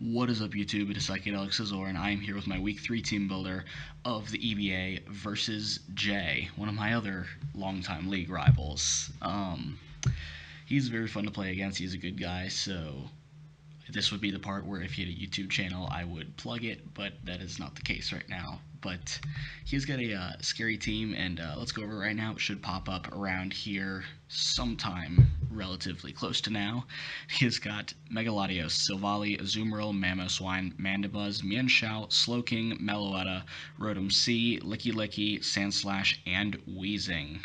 What is up, YouTube? It is Psychedelic Sizzler, and I am here with my Week 3 team builder of the EBA versus Jay, one of my other longtime league rivals. He's very fun to play against. He's a good guy, so this would be the part where if he had a YouTube channel, I would plug it, but that is not the case right now. But he's got a scary team, and let's go over it right now. It should pop up around here sometime relatively close to now. He's got Megaladios, Silvally, Azumarill, Mamoswine, Mandibuzz, Mienshao, Slowking, Meloetta, Rotom C, Licky Licky, Sandslash, and Weezing.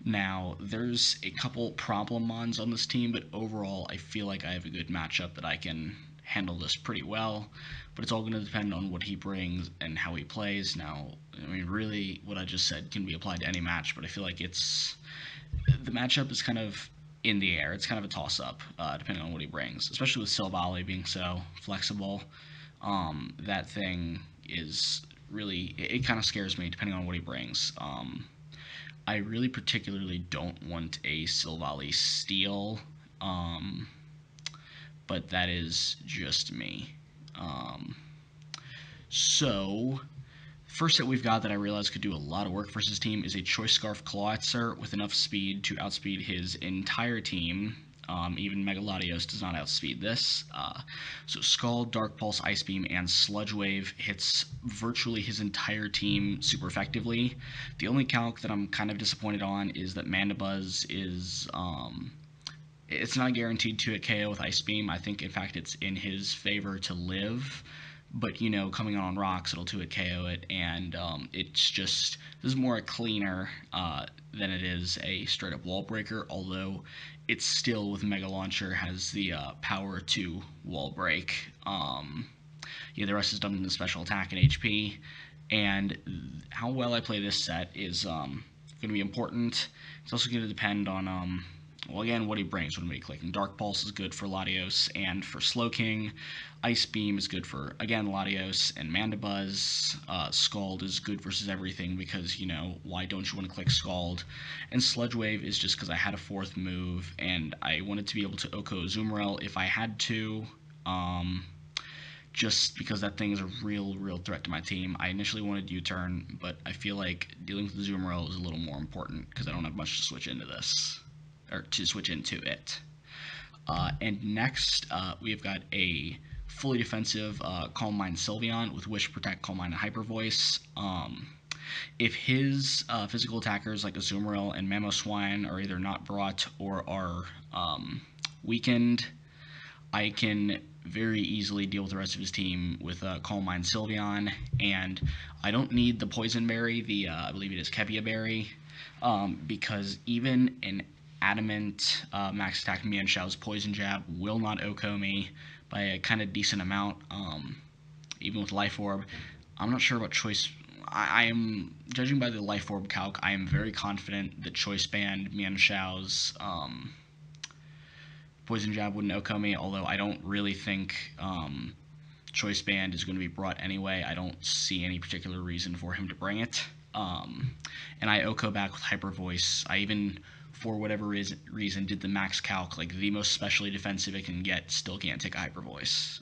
Now, there's a couple problem mons on this team, but overall, I feel like I have a good matchup that I can handle this pretty well, but it's all going to depend on what he brings and how he plays. Now, I mean, really, what I just said can be applied to any match, but I feel like the matchup is kind of in the air. It's kind of a toss-up, depending on what he brings, especially with Silvally being so flexible. That thing is really, it kind of scares me depending on what he brings. I really particularly don't want a Silvally Steel, but that is just me. So, first set we've got that I realized could do a lot of work versus team is a Choice Scarf Clawitzer with enough speed to outspeed his entire team. Even Megaladios does not outspeed this. So Scald, Dark Pulse, Ice Beam, and Sludge Wave hits virtually his entire team super effectively. The only calc that I'm kind of disappointed on is that Mandibuzz is it's not guaranteed to hit KO with Ice Beam. I think, in fact, it's in his favor to live. But, you know, coming on rocks, it'll 2-hit KO it, and it's just, this is more a cleaner than it is a straight-up wall breaker, although it still, with Mega Launcher, has the power to wall break. Yeah, the rest is done in the special attack and HP, and how well I play this set is going to be important. It's also going to depend on well, again, what he brings when we clicking. Dark Pulse is good for Latios and for Slowking. Ice Beam is good for, again, Latios and Mandibuzz. Scald is good versus everything because, you know, why don't you want to click Scald? And Sludge Wave is just because I had a fourth move and I wanted to be able to Oko Azumarill if I had to. Just because that thing is a real threat to my team. I initially wanted U-turn, but I feel like dealing with the Azumarill is a little more important because I don't have much to switch into this. Or to switch into it. And next, we've got a fully defensive Calm Mind Sylveon with Wish, Protect, Calm Mind, and Hyper Voice. If his physical attackers like Azumarill and Mamoswine are either not brought or are weakened, I can very easily deal with the rest of his team with Calm Mind Sylveon, and I don't need the Poison Berry, I believe it is Kepia Berry, because even an Adamant max attack Mienshao's Poison Jab will not OHKO me by a kind of decent amount, even with Life Orb. I'm not sure about Choice. I am, judging by the Life Orb calc, I am very confident that Choice Band Mienshao's Poison Jab wouldn't OHKO me, although I don't really think Choice Band is going to be brought anyway. I don't see any particular reason for him to bring it. And I OHKO back with Hyper Voice. I even, for whatever reason, did the max calc, like the most specially defensive it can get, still can't take a Hyper Voice.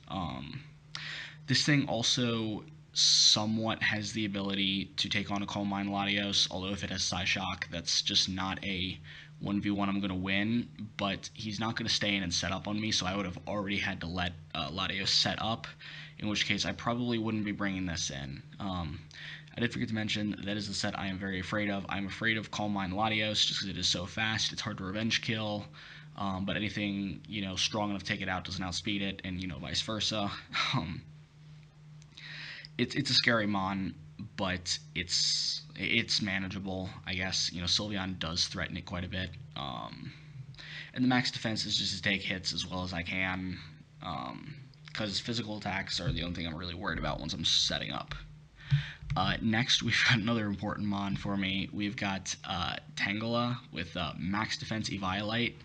This thing also somewhat has the ability to take on a Calm Mind Latios, although if it has Psyshock, that's just not a 1v1 I'm going to win, but he's not going to stay in and set up on me, so I would have already had to let Latios set up, in which case I probably wouldn't be bringing this in. I did forget to mention that is the set I am very afraid of. I'm afraid of Calm Mind Latios just because it is so fast. It's hard to revenge kill, but anything, you know, strong enough to take it out doesn't outspeed it, and, you know, vice versa. It's a scary mon, but it's manageable, I guess. You know, Sylveon does threaten it quite a bit, and the max defense is just to take hits as well as I can, because physical attacks are the only thing I'm really worried about once I'm setting up. Next, we've got another important mon for me. We've got Tangela with max defense Eviolite.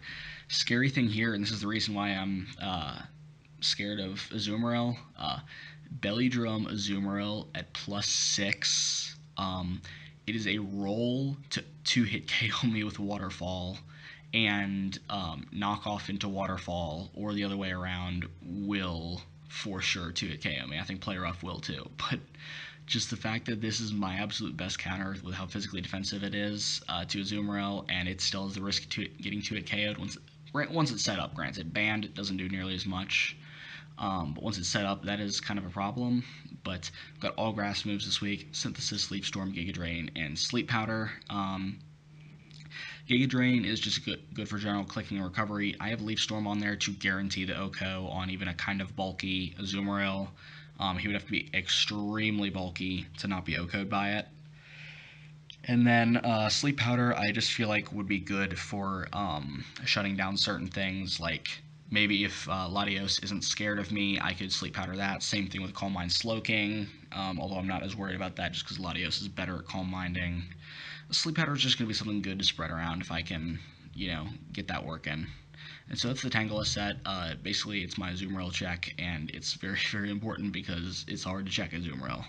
Scary thing here, and this is the reason why I'm scared of Azumarill, Belly Drum Azumarill at +6. It is a roll to hit KO me with Waterfall, and knock off into Waterfall, or the other way around, will for sure 2-hit KO me. I think Play Rough will too. But just the fact that this is my absolute best counter with how physically defensive it is to Azumarill, and it still has the risk to getting 2-hit KO'd once it's set up. Granted, banned it doesn't do nearly as much, but once it's set up, that is kind of a problem. But I've got all grass moves this week: Synthesis, Leaf Storm, Giga Drain, and Sleep Powder. Giga Drain is just good for general clicking and recovery. I have Leaf Storm on there to guarantee the OHKO on even a kind of bulky Azumarill. He would have to be extremely bulky to not be OHKO'd by it. And then Sleep Powder, I just feel like would be good for shutting down certain things. Like maybe if Latios isn't scared of me, I could Sleep Powder that. Same thing with Calm Mind Slowking, although I'm not as worried about that just because Latios is better at Calm Minding. Sleep Powder is just going to be something good to spread around if I can, get that working. And so that's the Tangela set. Basically, it's my Azumarill check, and it's very, very important because it's hard to check Azumarill.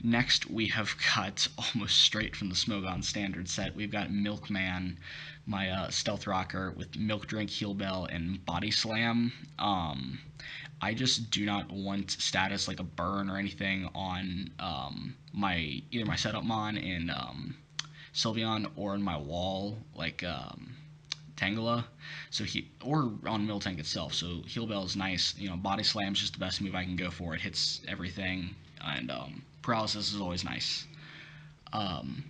Next, we have got, almost straight from the Smogon standard set, we've got Milkman, my Stealth Rocker, with Milk Drink, Heal Bell, and Body Slam. I just do not want status like a burn or anything on either my setup mon in Sylveon or in my wall like Tangela, or on Miltank itself. So Heal Bell is nice. Body Slam is just the best move I can go for. It hits everything, and Paralysis is always nice. And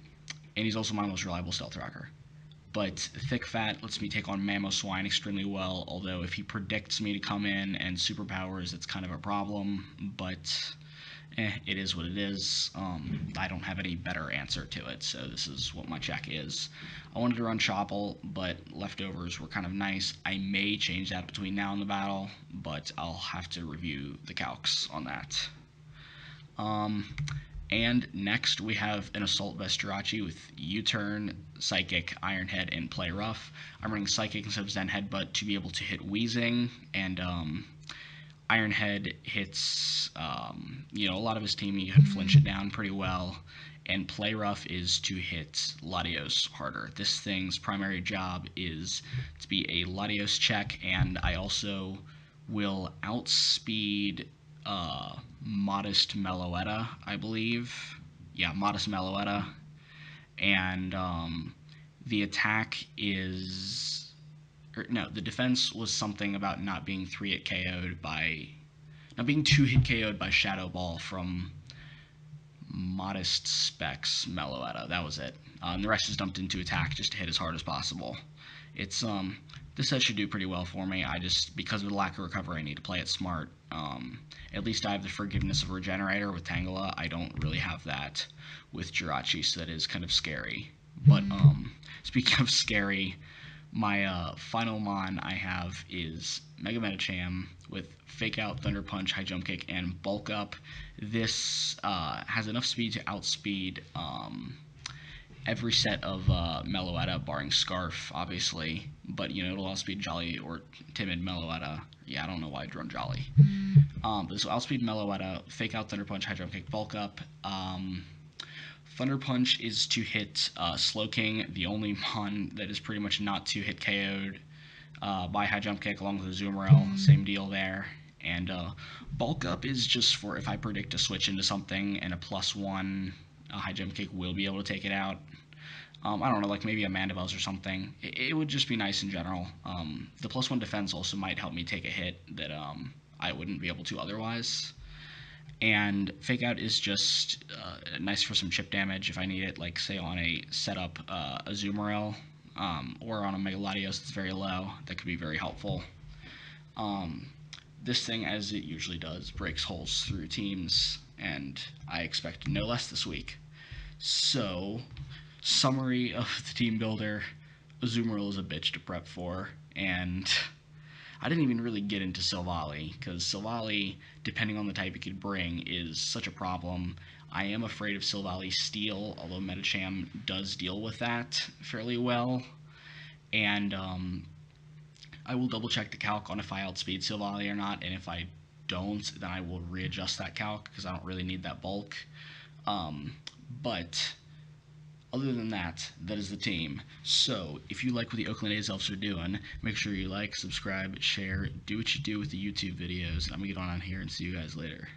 he's also my most reliable Stealth Rocker. But Thick Fat lets me take on Mamoswine extremely well, although if he predicts me to come in and superpowers, it's kind of a problem, but it is what it is. I don't have any better answer to it, so this is what my check is. I wanted to run Chople, but leftovers were kind of nice. I may change that between now and the battle, but I'll have to review the calcs on that. And next we have an Assault Vest Jirachi with U-Turn, Psychic, Iron Head, and Play Rough. I'm running Psychic instead of Zen Headbutt to be able to hit Wheezing, and Iron Head hits, a lot of his team. You can flinch it down pretty well, and Play Rough is to hit Latios harder. This thing's primary job is to be a Latios check, and I also will outspeed Modest Meloetta, I believe. Yeah, Modest Meloetta. And the attack is... the defense was something about not being 2-hit KO'd by Shadow Ball from Modest Specs Meloetta. That was it. And the rest is dumped into attack just to hit as hard as possible. It's this set should do pretty well for me. Because of the lack of recovery, I need to play it smart. At least I have the Forgiveness of Regenerator with Tangela. I don't really have that with Jirachi, so that is kind of scary. But speaking of scary, my final mon I have is Mega Medicham with Fake Out, Thunder Punch, High Jump Kick, and Bulk Up. This has enough speed to outspeed every set of Meloetta, barring Scarf, obviously. But, it'll outspeed Jolly or Timid Meloetta. Yeah, I don't know why I'd run Jolly. But so outspeed Meloetta, Fake Out, Thunder Punch, High Jump Kick, Bulk Up. Thunder Punch is to hit Slowking, the only mon that is pretty much not to hit KO'd by High Jump Kick, along with Azumarill. Same deal there. And Bulk Up is just for if I predict a switch into something and a +1 High Jump Kick will be able to take it out. I don't know, like maybe a Mandibuzz or something. It would just be nice in general. The +1 defense also might help me take a hit that I wouldn't be able to otherwise. And Fake Out is just nice for some chip damage if I need it, like say on a setup Azumarill or on a Mega Latios that's very low. That could be very helpful. This thing, as it usually does, breaks holes through teams, and I expect no less this week. So, summary of the team builder: Azumarill is a bitch to prep for, and I didn't even really get into Silvally, because Silvally, depending on the type it could bring, is such a problem. I am afraid of Silvally Steel, although Medicham does deal with that fairly well, and I will double check the calc on if I outspeed Silvally or not, and if I don't, then I will readjust that calc, because I don't really need that bulk. But Other than that, that is the team. So, if you like what the Oakland A's Elves are doing, make sure you like, subscribe, share, do what you do with the YouTube videos. I'm going to get on here and see you guys later.